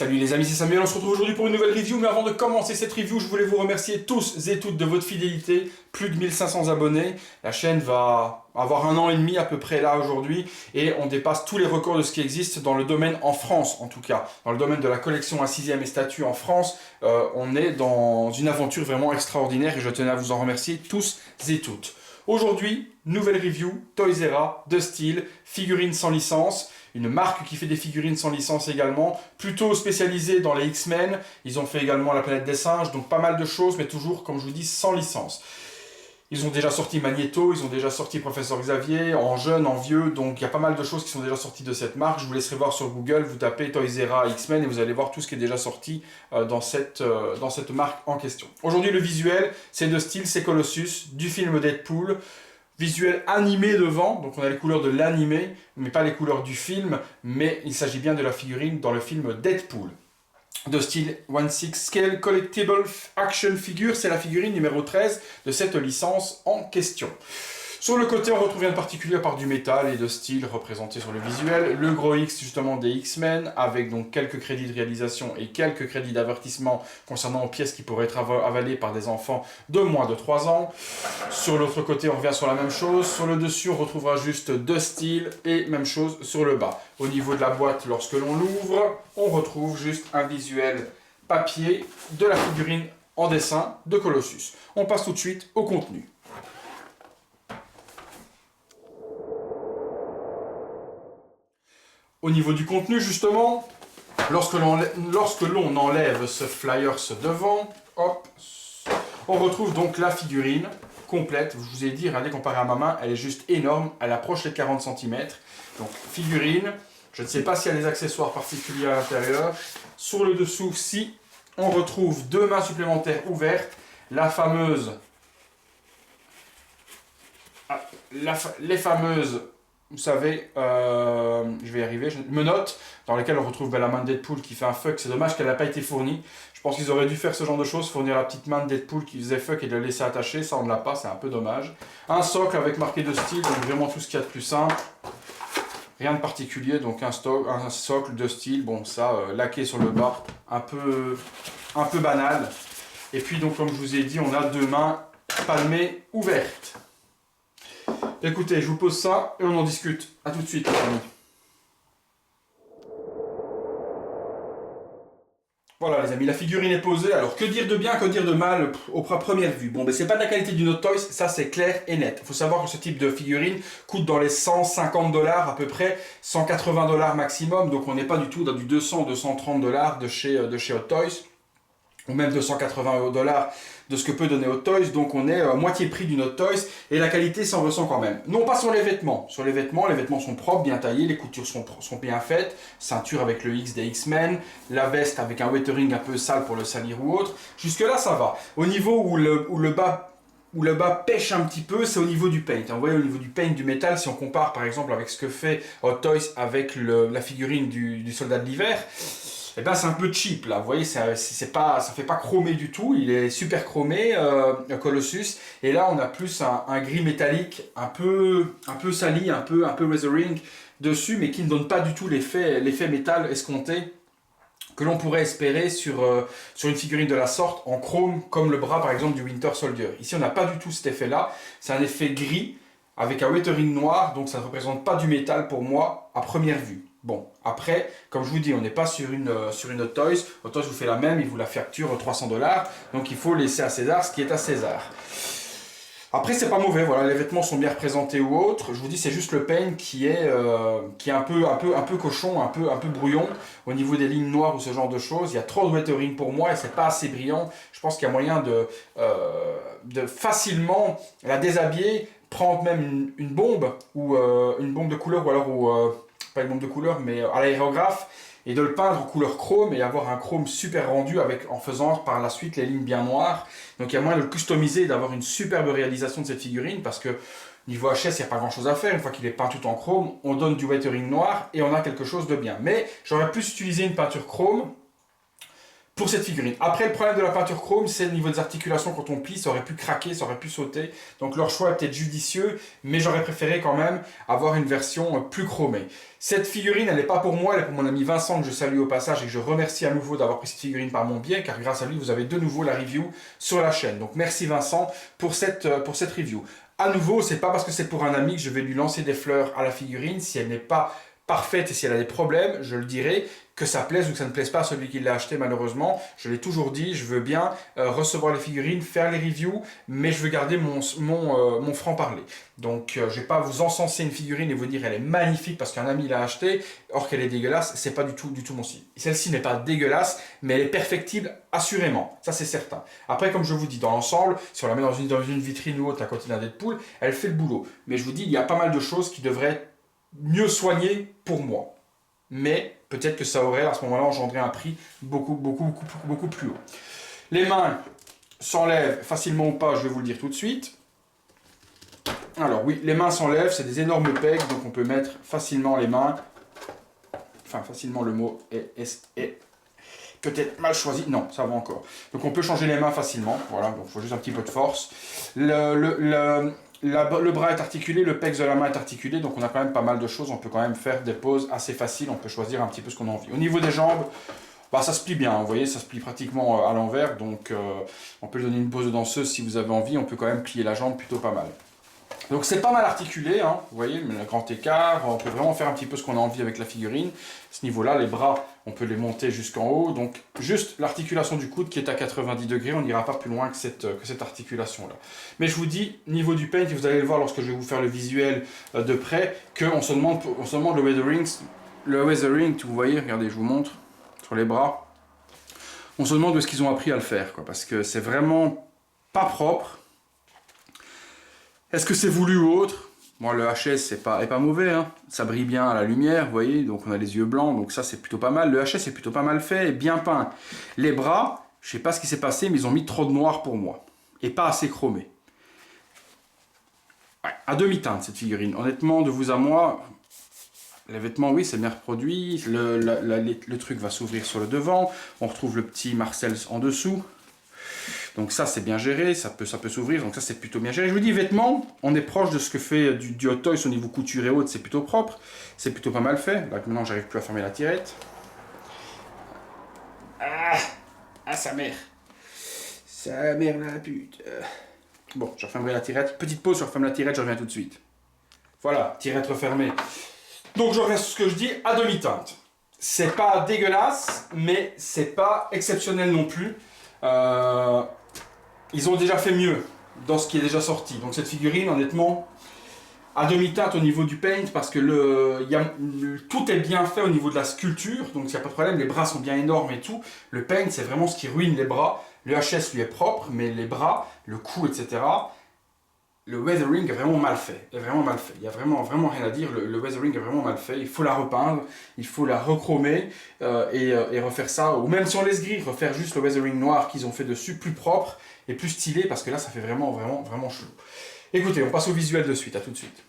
Salut les amis, c'est Samuel, on se retrouve aujourd'hui pour une nouvelle review, mais avant de commencer cette review, je voulais vous remercier tous et toutes de votre fidélité, plus de 1500 abonnés, la chaîne va avoir 1 an et demi à peu près là aujourd'hui, et on dépasse tous les records de ce qui existe dans le domaine en France en tout cas, dans le domaine de la collection à 6e et statues en France, on est dans une aventure vraiment extraordinaire et je tenais à vous en remercier tous et toutes. Aujourd'hui, nouvelle review, Toys R Us, de style, figurines sans licence, une marque qui fait des figurines sans licence également, plutôt spécialisée dans les X-Men, ils ont fait également la planète des singes, donc pas mal de choses, mais toujours, comme je vous dis, sans licence. Ils ont déjà sorti Magneto, ils ont déjà sorti Professeur Xavier, en jeune, en vieux, donc il y a pas mal de choses qui sont déjà sorties de cette marque. Je vous laisserai voir sur Google, vous tapez Toys R Us X-Men et vous allez voir tout ce qui est déjà sorti dans cette marque en question. Aujourd'hui, le visuel, c'est de style, c'est Colossus, du film Deadpool, visuel animé devant, donc on a les couleurs de l'animé, mais pas les couleurs du film, mais il s'agit bien de la figurine dans le film Deadpool. De style 1/6 Scale Collectible Action Figure, c'est la figurine numéro 13 de cette licence en question. Sur le côté, on retrouve rien de particulier à part du métal et de style représenté sur le visuel. Le gros X justement des X-Men, avec donc quelques crédits de réalisation et quelques crédits d'avertissement concernant pièces qui pourraient être avalées par des enfants de moins de 3 ans. Sur l'autre côté, on revient sur la même chose. Sur le dessus, on retrouvera juste deux styles et même chose sur le bas. Au niveau de la boîte, lorsque l'on l'ouvre, on retrouve juste un visuel papier de la figurine en dessin de Colossus. On passe tout de suite au contenu. Au niveau du contenu, justement, lorsque l'on enlève ce flyer devant, hop, on retrouve donc la figurine complète. Je vous ai dit, regardez, comparé à ma main, elle est juste énorme. Elle approche les 40 cm. Donc, figurine. Je ne sais pas s'il y a des accessoires particuliers à l'intérieur. Sur le dessous, si, on retrouve deux mains supplémentaires ouvertes. La fameuse... les fameuses... Vous savez, je vais y arriver, menottes, dans lesquelles on retrouve la main de Deadpool qui fait un fuck. C'est dommage qu'elle n'a pas été fournie. Je pense qu'ils auraient dû faire ce genre de choses, fournir la petite main de Deadpool qui faisait fuck et de la laisser attacher. Ça, on ne l'a pas, c'est un peu dommage. Un socle avec marqué de style, donc vraiment tout ce qu'il y a de plus simple. Rien de particulier, donc un socle de style, bon ça, laqué sur le bas, un peu banal. Et puis donc comme je vous ai dit, on a deux mains palmées ouvertes. Écoutez, je vous pose ça et on en discute. A tout de suite les amis. Voilà les amis, la figurine est posée. Alors que dire de bien, que dire de mal au première vue? Bon, ben c'est pas de la qualité d'une autre Toys, ça c'est clair et net. Il faut savoir que ce type de figurine coûte dans les 150 $ à peu près, 180 $ maximum. Donc on n'est pas du tout dans du 200 230 $ de chez Hot Toys. Ou même 280 $ de ce que peut donner Hot Toys, donc on est à moitié prix d'une Hot Toys, et la qualité s'en ressent quand même. Non pas sur les vêtements, les vêtements sont propres, bien taillés, les coutures sont bien faites, ceinture avec le X des X-Men, la veste avec un weathering un peu sale pour le salir ou autre, jusque là ça va. Au niveau où le bas pêche un petit peu, c'est au niveau du paint. Vous voyez, au niveau du paint du métal, si on compare par exemple avec ce que fait Hot Toys avec la figurine du soldat de l'hiver, eh ben c'est un peu cheap là, vous voyez, ça fait pas chromé du tout, il est super chromé, Colossus, et là on a plus un gris métallique, un peu sali, un peu weathering dessus, mais qui ne donne pas du tout l'effet métal escompté que l'on pourrait espérer sur une figurine de la sorte en chrome, comme le bras par exemple du Winter Soldier. Ici on n'a pas du tout cet effet là, c'est un effet gris, avec un weathering noir, donc ça ne représente pas du métal pour moi à première vue. Bon, après, comme je vous dis, on n'est pas sur une Hot Toys. Hot Toys vous fait la même, il vous la facture 300 $, donc il faut laisser à César ce qui est à César. Après, c'est pas mauvais, voilà, les vêtements sont bien représentés ou autres. Je vous dis, c'est juste le paint qui est un peu cochon, un peu brouillon au niveau des lignes noires ou ce genre de choses. Il y a trop de weathering pour moi et c'est pas assez brillant. Je pense qu'il y a moyen de facilement la déshabiller, prendre même une bombe ou une bombe de couleur ou alors pas une bombe de couleur mais à l'aérographe et de le peindre en couleur chrome et avoir un chrome super rendu en faisant par la suite les lignes bien noires. Donc il y a moyen de le customiser et d'avoir une superbe réalisation de cette figurine parce que niveau HS il n'y a pas grand chose à faire. Une fois qu'il est peint tout en chrome, on donne du weathering noir et on a quelque chose de bien. Mais j'aurais plus utilisé une peinture chrome pour cette figurine. Après, le problème de la peinture chrome, c'est au niveau des articulations, quand on plie, ça aurait pu craquer, ça aurait pu sauter. Donc leur choix est peut-être judicieux, mais j'aurais préféré quand même avoir une version plus chromée. Cette figurine, elle n'est pas pour moi, elle est pour mon ami Vincent, que je salue au passage et que je remercie à nouveau d'avoir pris cette figurine par mon biais, car grâce à lui, vous avez de nouveau la review sur la chaîne. Donc merci Vincent pour cette review. À nouveau, c'est pas parce que c'est pour un ami que je vais lui lancer des fleurs à la figurine. Si elle n'est pas parfaite et si elle a des problèmes, je le dirai, que ça plaise ou que ça ne plaise pas à celui qui l'a acheté malheureusement. Je l'ai toujours dit, je veux bien recevoir les figurines, faire les reviews, mais je veux garder mon franc-parler. Donc je ne vais pas vous encenser une figurine et vous dire elle est magnifique parce qu'un ami l'a acheté, or qu'elle est dégueulasse, c'est pas du tout mon style. Celle-ci n'est pas dégueulasse, mais elle est perfectible assurément, ça c'est certain. Après, comme je vous dis, dans l'ensemble, si on la met dans une vitrine ou autre à côté d'un Deadpool, elle fait le boulot. Mais je vous dis, il y a pas mal de choses qui devraient être mieux soignées pour moi. Mais peut-être que ça aurait à ce moment-là engendré un prix beaucoup plus haut. Les mains s'enlèvent facilement ou pas, je vais vous le dire tout de suite. Alors oui, les mains s'enlèvent, c'est des énormes pegs, donc on peut mettre facilement les mains. Enfin, facilement, le mot est peut-être mal choisi. Non, ça va encore. Donc on peut changer les mains facilement. Voilà, donc il faut juste un petit peu de force. Le bras est articulé, le pex de la main est articulé, donc on a quand même pas mal de choses. On peut quand même faire des poses assez faciles, on peut choisir un petit peu ce qu'on a envie. Au niveau des jambes, bah, ça se plie bien, vous voyez, ça se plie pratiquement à l'envers, donc on peut lui donner une pose de danseuse si vous avez envie, on peut quand même plier la jambe plutôt pas mal. Donc c'est pas mal articulé, hein, vous voyez, le grand écart, on peut vraiment faire un petit peu ce qu'on a envie avec la figurine. À ce niveau-là, les bras, on peut les monter jusqu'en haut, donc juste l'articulation du coude qui est à 90 degrés, on n'ira pas plus loin que cette articulation-là. Mais je vous dis, niveau du paint, vous allez le voir lorsque je vais vous faire le visuel de près, qu'on se demande le weathering, vous voyez, regardez, je vous montre, sur les bras, on se demande où est-ce qu'ils ont appris à le faire, quoi, parce que c'est vraiment pas propre. Est-ce que c'est voulu ou autre? Moi, le HS, est pas mauvais, hein. Ça brille bien à la lumière, vous voyez, donc on a les yeux blancs, donc ça, c'est plutôt pas mal. Le HS est plutôt pas mal fait et bien peint. Les bras, je sais pas ce qui s'est passé, mais ils ont mis trop de noir pour moi. Et pas assez chromé. Ouais, à demi-teinte, cette figurine. Honnêtement, de vous à moi, les vêtements, oui, c'est bien reproduit. Le truc va s'ouvrir sur le devant. On retrouve le petit Marcel en dessous. Donc ça c'est bien géré, ça peut s'ouvrir, donc ça c'est plutôt bien géré. Je vous dis, vêtements, on est proche de ce que fait du Hot Toys au niveau couture et autres, c'est plutôt propre, c'est plutôt pas mal fait. Là maintenant j'arrive plus à fermer la tirette. Ah sa mère. Sa mère la pute. Bon, je refermerai la tirette. Petite pause, je referme la tirette, je reviens tout de suite. Voilà, tirette refermée. Donc je reviens sur ce que je dis, à demi-teinte. C'est pas dégueulasse, mais c'est pas exceptionnel non plus. Ils ont déjà fait mieux dans ce qui est déjà sorti. Donc cette figurine, honnêtement, à demi-teinte au niveau du paint, parce que tout est bien fait au niveau de la sculpture, donc il n'y a pas de problème, les bras sont bien énormes et tout. Le paint, c'est vraiment ce qui ruine les bras. Le HS lui est propre, mais les bras, le cou, etc., le weathering est vraiment mal fait. Il n'y a vraiment rien à dire. Le weathering est vraiment mal fait. Il faut la repeindre, il faut la rechromer et refaire ça. Ou même si on laisse gris, refaire juste le weathering noir qu'ils ont fait dessus, plus propre et plus stylé, parce que là, ça fait vraiment chelou. Écoutez, on passe au visuel de suite. À tout de suite.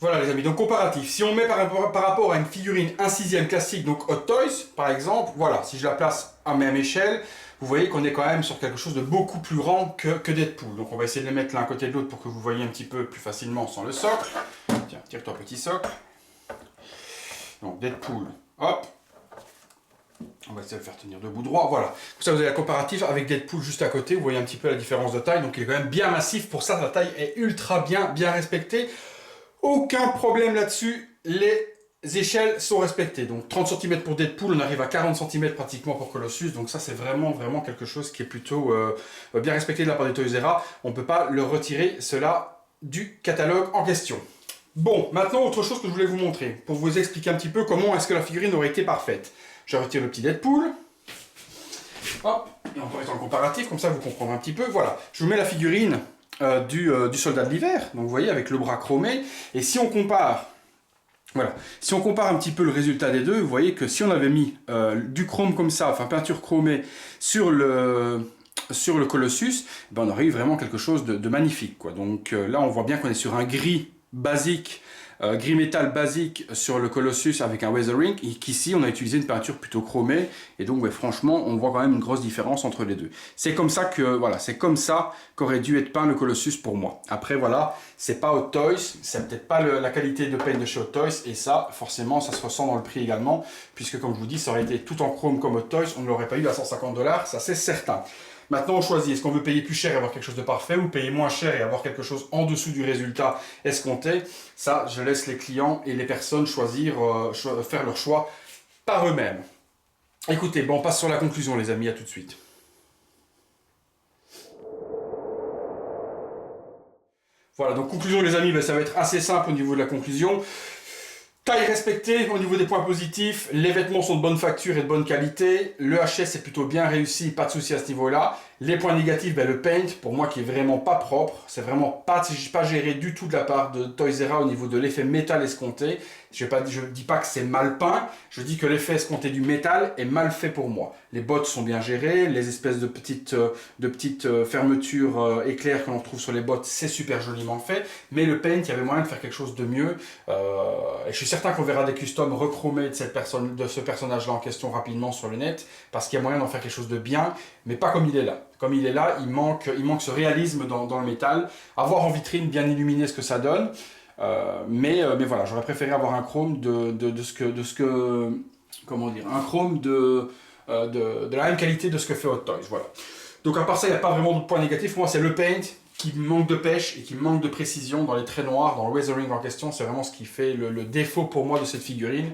Voilà les amis, donc comparatif. Si on met par rapport à une figurine 1/6 classique, donc Hot Toys par exemple, voilà, si je la place à même échelle, vous voyez qu'on est quand même sur quelque chose de beaucoup plus grand que Deadpool. Donc on va essayer de les mettre l'un à côté de l'autre pour que vous voyez un petit peu plus facilement sans le socle. Tiens, tire-toi petit socle. Donc Deadpool, hop. On va essayer de le faire tenir debout droit, voilà. Comme ça vous avez la comparative avec Deadpool juste à côté, vous voyez un petit peu la différence de taille. Donc il est quand même bien massif, pour ça la taille est ultra bien respectée. Aucun problème là-dessus, les échelles sont respectées. Donc 30 cm pour Deadpool, on arrive à 40 cm pratiquement pour Colossus. Donc ça c'est vraiment quelque chose qui est plutôt bien respecté de la part de Toys R Us. On ne peut pas le retirer, cela, du catalogue en question. Bon, maintenant autre chose que je voulais vous montrer, pour vous expliquer un petit peu comment est-ce que la figurine aurait été parfaite. Je retire le petit Deadpool. Hop, et on peut mettre en comparatif, comme ça vous comprendrez un petit peu. Voilà, je vous mets la figurine du soldat de l'hiver, donc vous voyez avec le bras chromé, et si on compare, voilà, si on compare un petit peu le résultat des deux, vous voyez que si on avait mis du chrome comme ça, enfin peinture chromée sur le Colossus, ben on aurait eu vraiment quelque chose de magnifique, quoi. Donc là on voit bien qu'on est sur un gris basique, gris métal basique sur le Colossus avec un weathering, et qu'ici on a utilisé une peinture plutôt chromée, et donc ouais, franchement on voit quand même une grosse différence entre les deux. C'est comme ça que voilà, c'est comme ça qu'aurait dû être peint le Colossus pour moi. Après voilà, c'est pas Hot Toys, c'est peut-être pas la qualité de paint de chez Hot Toys, et ça forcément ça se ressent dans le prix également, puisque comme je vous dis, ça aurait été tout en chrome comme Hot Toys, on ne l'aurait pas eu à 150 $, ça c'est certain. Maintenant, on choisit, est-ce qu'on veut payer plus cher et avoir quelque chose de parfait, ou payer moins cher et avoir quelque chose en dessous du résultat escompté? Ça, je laisse les clients et les personnes choisir, faire leur choix par eux-mêmes. Écoutez, bon, on passe sur la conclusion, les amis, à tout de suite. Voilà, donc conclusion, les amis, ben, ça va être assez simple au niveau de la conclusion. Taille respectée au niveau des points positifs, les vêtements sont de bonne facture et de bonne qualité, le HS est plutôt bien réussi, pas de souci à ce niveau-là. Les points négatifs, ben le paint, pour moi qui est vraiment pas propre, c'est vraiment pas géré du tout de la part de Toys R Us au niveau de l'effet métal escompté. Je ne dis pas que c'est mal peint, je dis que l'effet escompté du métal est mal fait pour moi. Les bottes sont bien gérées, les espèces de petites fermetures éclairs que l'on trouve sur les bottes, c'est super joliment fait, mais le paint, il y avait moyen de faire quelque chose de mieux. Et je suis certain qu'on verra des customs rechromés de ce personnage-là en question rapidement sur le net, parce qu'il y a moyen d'en faire quelque chose de bien, mais pas comme il est là. Comme il est là, il manque ce réalisme dans le métal. Avoir en vitrine, bien illuminé ce que ça donne. Mais voilà, j'aurais préféré avoir un chrome comment dire, un chrome de la même qualité de ce que fait Hot Toys. Voilà. Donc à part ça, il n'y a pas vraiment de points négatifs. Pour moi, c'est le paint qui manque de pêche et qui manque de précision dans les traits noirs, dans le weathering en question. C'est vraiment ce qui fait le défaut pour moi de cette figurine.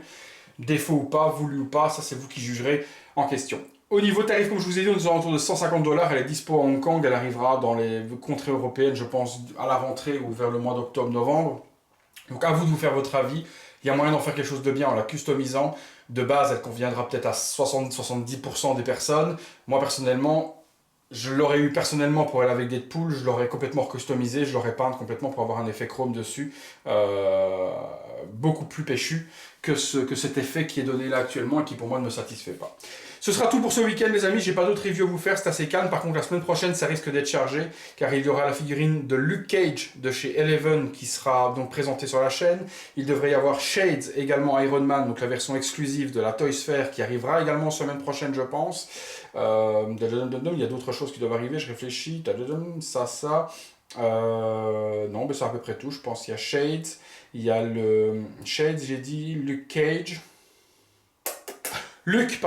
Défaut ou pas, voulu ou pas, ça c'est vous qui jugerez en question. Au niveau tarif, comme je vous ai dit, on est autour de 150 $. Elle est dispo à Hong Kong. Elle arrivera dans les contrées européennes, je pense, à la rentrée ou vers le mois d'octobre-novembre. Donc à vous de vous faire votre avis. Il y a moyen d'en faire quelque chose de bien en la customisant. De base, elle conviendra peut-être à 60-70% des personnes. Moi, personnellement, je l'aurais eu personnellement pour elle avec Deadpool. Je l'aurais complètement customisé. Je l'aurais peinte complètement pour avoir un effet chrome dessus. Beaucoup plus péchu que cet effet qui est donné là actuellement et qui pour moi ne me satisfait pas. Ce sera tout pour ce week-end les amis, j'ai pas d'autres reviews à vous faire, c'est assez calme. Par contre la semaine prochaine ça risque d'être chargé car il y aura la figurine de Luke Cage de chez Eleven qui sera donc présentée sur la chaîne. Il devrait y avoir Shades également Iron Man, donc la version exclusive de la Toy Sphere qui arrivera également semaine prochaine je pense. Il y a d'autres choses qui doivent arriver, je réfléchis, ça. Non mais c'est à peu près tout, je pense qu'il y a Shades, il y a le Shades j'ai dit, Luke Cage. Luke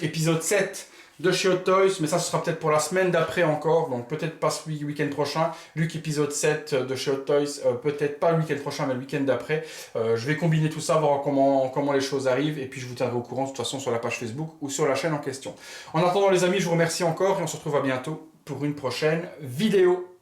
épisode 7 de chez Hot Toys, mais ça ce sera peut-être pour la semaine d'après encore, donc peut-être pas ce week-end prochain. Luke épisode 7 de chez Hot Toys, peut-être pas le week-end prochain, mais le week-end d'après. Je vais combiner tout ça, voir comment les choses arrivent, et puis je vous tiendrai au courant de toute façon sur la page Facebook ou sur la chaîne en question. En attendant les amis, je vous remercie encore, et on se retrouve à bientôt pour une prochaine vidéo.